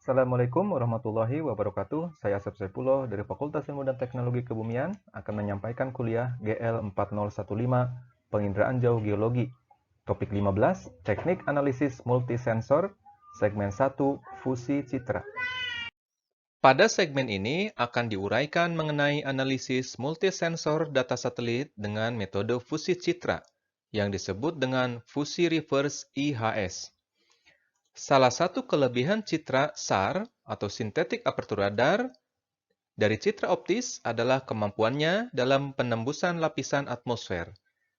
Assalamualaikum warahmatullahi wabarakatuh. Saya Asep Saifullah dari Fakultas Ilmu dan Teknologi Kebumian akan menyampaikan kuliah GL 4015 Penginderaan Jauh Geologi. Topik 15, Teknik Analisis Multisensor, segmen 1, Fusi Citra. Pada segmen ini akan diuraikan mengenai analisis multisensor data satelit dengan metode fusi citra yang disebut dengan fusi reverse IHS. Salah satu kelebihan citra SAR atau Synthetic Aperture Radar dari citra optis adalah kemampuannya dalam penembusan lapisan atmosfer,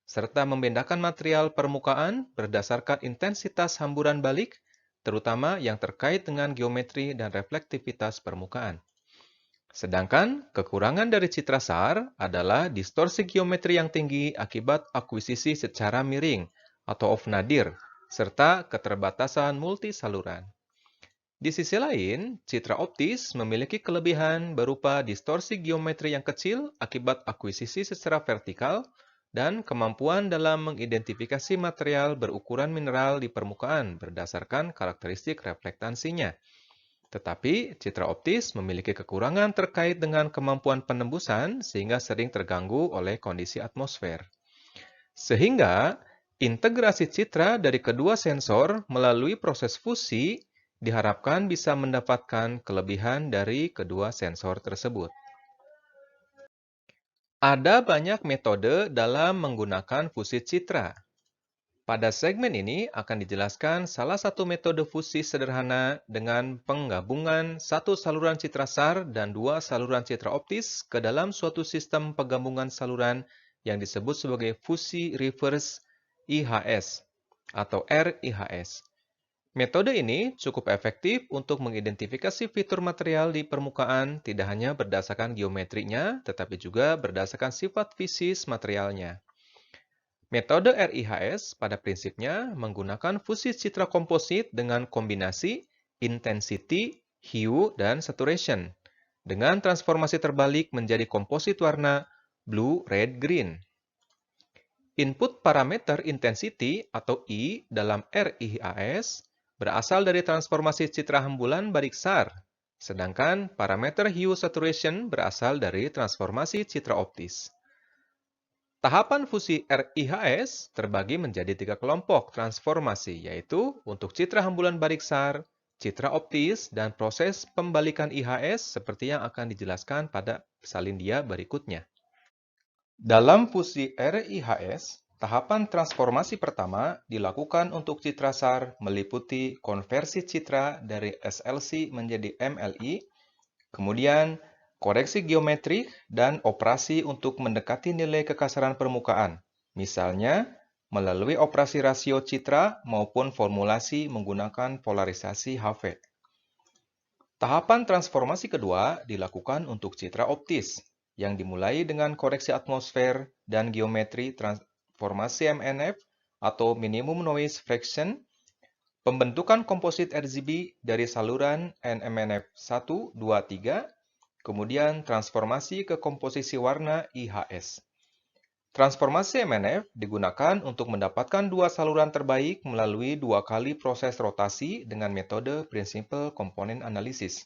serta membedakan material permukaan berdasarkan intensitas hamburan balik, terutama yang terkait dengan geometri dan reflektivitas permukaan. Sedangkan kekurangan dari citra SAR adalah distorsi geometri yang tinggi akibat akuisisi secara miring atau off-nadir, serta keterbatasan multisaluran. Di sisi lain, citra optis memiliki kelebihan berupa distorsi geometri yang kecil akibat akuisisi secara vertikal dan kemampuan dalam mengidentifikasi material berukuran mineral di permukaan berdasarkan karakteristik reflektansinya. Tetapi, citra optis memiliki kekurangan terkait dengan kemampuan penembusan sehingga sering terganggu oleh kondisi atmosfer. Sehingga, integrasi citra dari kedua sensor melalui proses fusi diharapkan bisa mendapatkan kelebihan dari kedua sensor tersebut. Ada banyak metode dalam menggunakan fusi citra. Pada segmen ini akan dijelaskan salah satu metode fusi sederhana dengan penggabungan satu saluran citra SAR dan dua saluran citra optis ke dalam suatu sistem penggabungan saluran yang disebut sebagai fusi reverse IHS atau RIHS. Metode ini cukup efektif untuk mengidentifikasi fitur material di permukaan tidak hanya berdasarkan geometrinya, tetapi juga berdasarkan sifat fisis materialnya. Metode RIHS pada prinsipnya menggunakan fusi citra komposit dengan kombinasi intensity, hue, dan saturation dengan transformasi terbalik menjadi komposit warna blue, red, green. Input parameter intensity atau I dalam RIHS berasal dari transformasi citra hembulan balik SAR, sedangkan parameter hue saturation berasal dari transformasi citra optis. Tahapan fusi RIHS terbagi menjadi 3 kelompok transformasi, yaitu untuk citra hembulan balik SAR, citra optis, dan proses pembalikan IHS seperti yang akan dijelaskan pada salindia berikutnya. Dalam fusi RIHS, tahapan transformasi pertama dilakukan untuk citra SAR meliputi konversi citra dari SLC menjadi MLI, kemudian koreksi geometrik dan operasi untuk mendekati nilai kekasaran permukaan, misalnya melalui operasi rasio citra maupun formulasi menggunakan polarisasi HV. Tahapan transformasi kedua dilakukan untuk citra optis, yang dimulai dengan koreksi atmosfer dan geometri transformasi MNF atau Minimum Noise Fraction, pembentukan komposit RGB dari saluran NMNF 1, 2, 3, kemudian transformasi ke komposisi warna IHS. Transformasi MNF digunakan untuk mendapatkan dua saluran terbaik melalui 2 kali proses rotasi dengan metode Principal Component Analysis.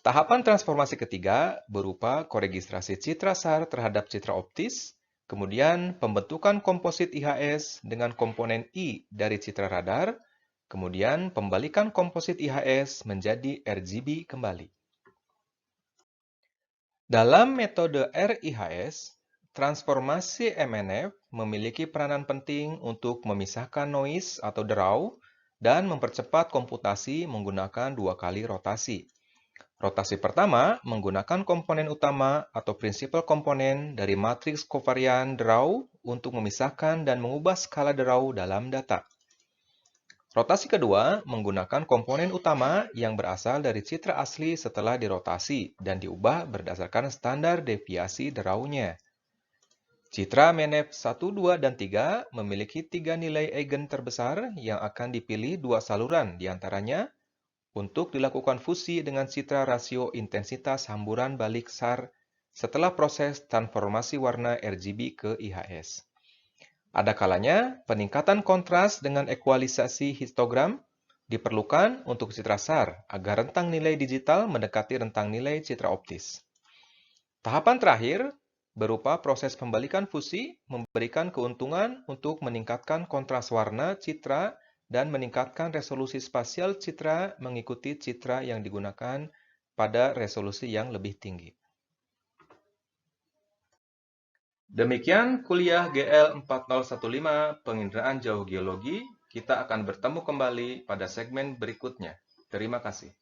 Tahapan transformasi ketiga berupa koregistrasi citra SAR terhadap citra optis, kemudian pembentukan komposit IHS dengan komponen I dari citra radar, kemudian pembalikan komposit IHS menjadi RGB kembali. Dalam metode RIHS, transformasi MNF memiliki peranan penting untuk memisahkan noise atau derau dan mempercepat komputasi menggunakan 2 kali rotasi. Rotasi pertama menggunakan komponen utama atau prinsipal komponen dari matriks kovarian derau untuk memisahkan dan mengubah skala derau dalam data. Rotasi kedua menggunakan komponen utama yang berasal dari citra asli setelah dirotasi dan diubah berdasarkan standar deviasi deraunya. Citra MNF 1, 2, dan 3 memiliki 3 nilai eigen terbesar yang akan dipilih 2 saluran diantaranya untuk dilakukan fusi dengan citra rasio intensitas hamburan balik SAR setelah proses transformasi warna RGB ke IHS. Ada kalanya peningkatan kontras dengan ekualisasi histogram diperlukan untuk citra SAR agar rentang nilai digital mendekati rentang nilai citra optis. Tahapan terakhir berupa proses pembalikan fusi memberikan keuntungan untuk meningkatkan kontras warna citra dan meningkatkan resolusi spasial citra mengikuti citra yang digunakan pada resolusi yang lebih tinggi. Demikian kuliah GL 4015 Penginderaan Jauh Geologi. Kita akan bertemu kembali pada segmen berikutnya. Terima kasih.